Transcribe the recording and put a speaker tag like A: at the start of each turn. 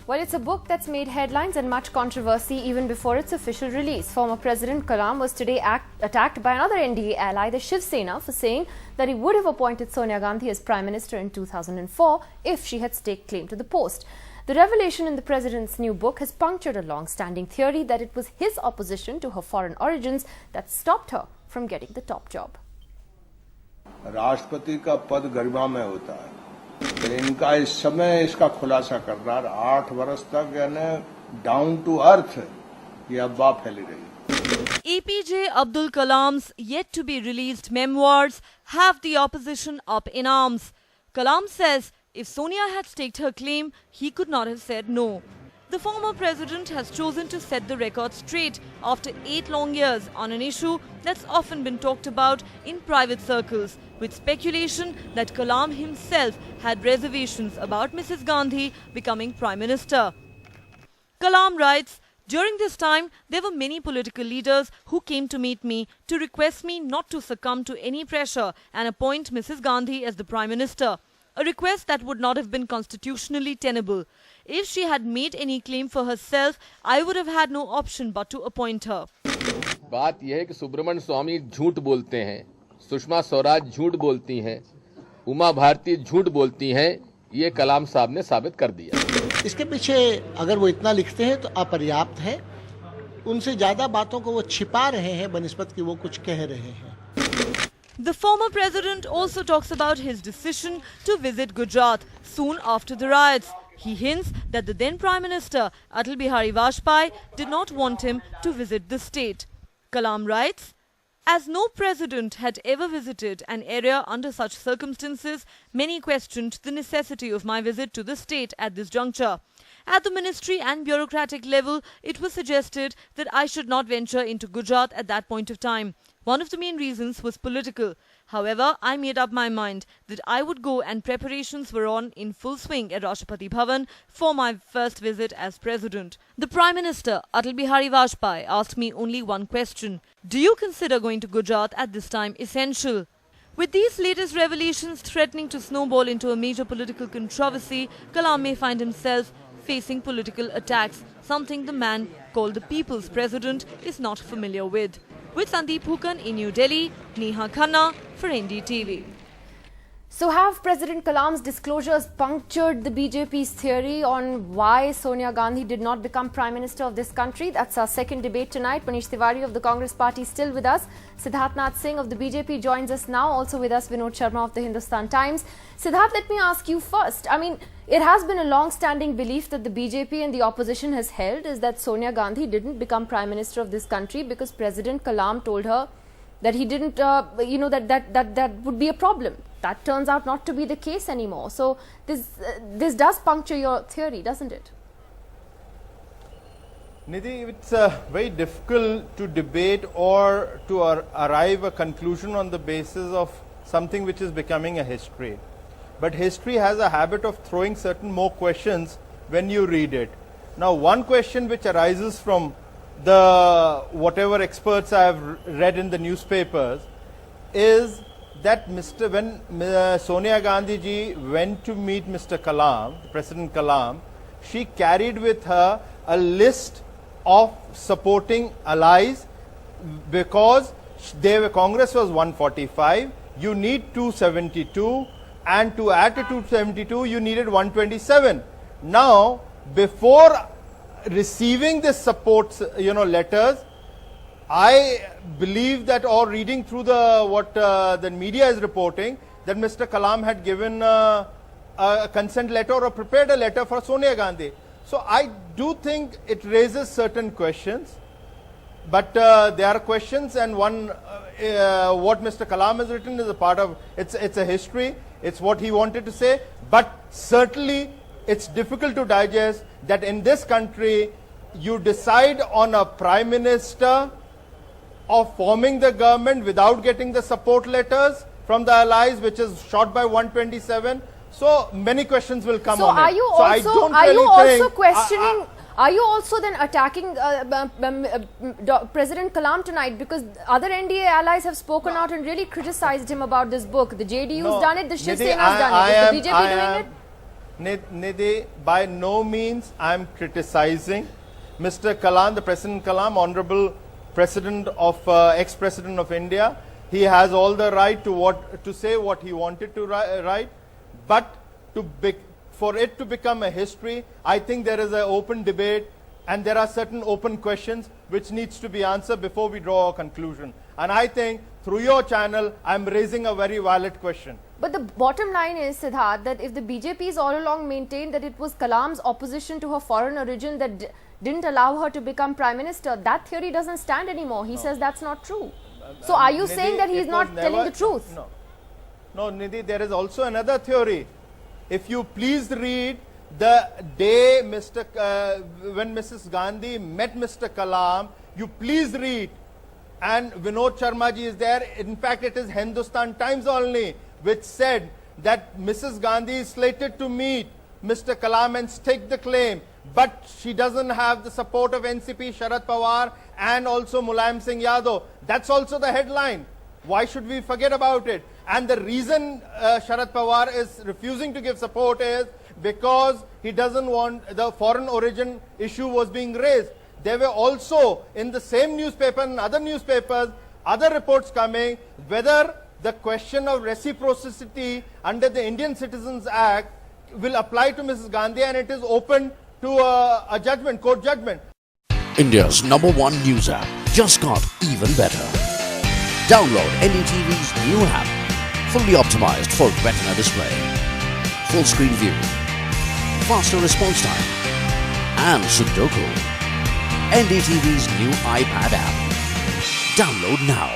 A: Well, it's a book that's made headlines and much controversy even before its official release. Former President Kalam was today attacked by another NDA ally, the Shiv Sena, for saying that he would have appointed Sonia Gandhi as Prime Minister in 2004 if she had staked claim to the post. The revelation in the President's new book has punctured a long-standing theory that it was his opposition to her foreign origins that stopped her from getting the top job.
B: राष्ट्रपति का पद गरिमा में होता है, तो इनका इस समय इसका खुलासा करना 8 वर्ष तक यानी डाउन टू अर्थ ये अफवाह फैली रही।
C: APJ Abdul Kalam's yet to be released memoirs have the opposition up in arms. Kalam says if Sonia had staked her claim, he could not have said no. The former president has chosen to set the record straight after 8 long years on an issue that's often been talked about in private circles, with speculation that Kalam himself had reservations about Mrs. Gandhi becoming Prime Minister. Kalam writes, "During this time, there were many political leaders who came to meet me to request me not to succumb to any pressure and appoint Mrs. Gandhi as the Prime Minister. A request that would not have been constitutionally tenable. If she had made any claim for herself, I would have had no option but to appoint her."
D: बात यह है कि सुब्रमण्य स्वामी झूठ बोलते हैं, सुषमा स्वराज झूठ बोलती हैं, उमा भारती झूठ बोलती हैं, ये कलाम साहब ने साबित कर दिया।
E: इसके पीछे अगर वो इतना लिखते हैं तो अपर्याप्त है। उनसे ज्यादा बातों को वो छिपा रहे हैं बनिस्बत कि वो कुछ कह रहे हैं।
C: The former president also talks about his decision to visit Gujarat soon after the riots. He hints that the then Prime Minister Atal Bihari Vajpayee did not want him to visit the state. Kalam writes, "As no president had ever visited an area under such circumstances, many questioned the necessity of my visit to the state at this juncture. At the ministry and bureaucratic level, it was suggested that I should not venture into Gujarat at that point of time. One of the main reasons was political. However, I made up my mind that I would go, and preparations were on in full swing at Rashtrapati Bhavan for my first visit as president. The Prime Minister, Atal Bihari Vajpayee, asked me only one question: do you consider going to Gujarat at this time essential?" With these latest revelations threatening to snowball into a major political controversy, Kalam may find himself facing political attacks, something the man called the People's President is not familiar with. With Sandeep Hukan in New Delhi, Neha Khanna for NDTV.
A: So have President Kalam's disclosures punctured the BJP's theory on why Sonia Gandhi did not become Prime Minister of this country? That's our second debate tonight. Manish Tiwari of the Congress Party still with us. Siddharth Nath Singh of the BJP joins us now. Also with us, Vinod Sharma of the Hindustan Times. Siddharth, let me ask you first. I mean, it has been a long-standing belief that the BJP and the opposition has held is that Sonia Gandhi didn't become Prime Minister of this country because President Kalam told her that he didn't, that would be a problem. That turns out not to be the case anymore. So this does puncture your theory, doesn't it?
F: Nidhi, it's very difficult to debate or to arrive a conclusion on the basis of something which is becoming a history. But history has a habit of throwing certain more questions when you read it. Now, one question which arises from the whatever experts I have read in the newspapers is that when Sonia Gandhi ji went to meet Mr. Kalam, President Kalam, she carried with her a list of supporting allies because Congress was 145, you need 272, and to add to 272 you needed 127. Now, before receiving this support letters, I believe that, or reading through what the media is reporting, that Mr. Kalam had given a consent letter or prepared a letter for Sonia Gandhi. So I do think it raises certain questions, but there are questions, and one what Mr. Kalam has written is a part of it's a history. It's what he wanted to say, but certainly it's difficult to digest that in this country you decide on a Prime Minister of forming the government without getting the support letters from the allies, which is shot by 127. So many questions will come on it.
A: Are you also then attacking President Kalam tonight, because other NDA allies have spoken out and really criticized him about this book? The JDU's done it, the Shiv Sena's done it. Is the BJP doing it?
F: Nidhi, by no means I am criticizing Mr. Kalam, the President Kalam, Honorable President of ex-President of India. He has all the right to say what he wanted to write, but for it to become a history, I think there is an open debate and there are certain open questions which needs to be answered before we draw a conclusion. And I think through your channel, I'm raising a very valid question.
A: But the bottom line is, Siddharth, that if the BJP's all along maintained that it was Kalam's opposition to her foreign origin that didn't allow her to become Prime Minister, that theory doesn't stand anymore. He says that's not true. So are you
F: Nidhi,
A: saying that he's not telling the truth?
F: No, Nidhi, there is also another theory. If you please read the day when Mrs. Gandhi met Mr. Kalam, you please read, and Vinod Sharma ji is there. In fact, it is Hindustan Times only which said that Mrs. Gandhi is slated to meet Mr. Kalam and stake the claim, but she doesn't have the support of NCP, Sharad Pawar, and also Mulayam Singh Yadav. That's also the headline. Why should we forget about it? And the reason Sharad Pawar is refusing to give support is because he doesn't want the foreign origin issue was being raised. There were also in the same newspaper and other newspapers, other reports coming whether the question of reciprocity under the Indian Citizens Act will apply to Mrs. Gandhi, and it is open to a judgment, court judgment.
G: India's #1 news app just got even better. Download NDTV's new app, fully optimized for retina display, full screen view, faster response time, and Sudoku. NDTV's new iPad app. Download now.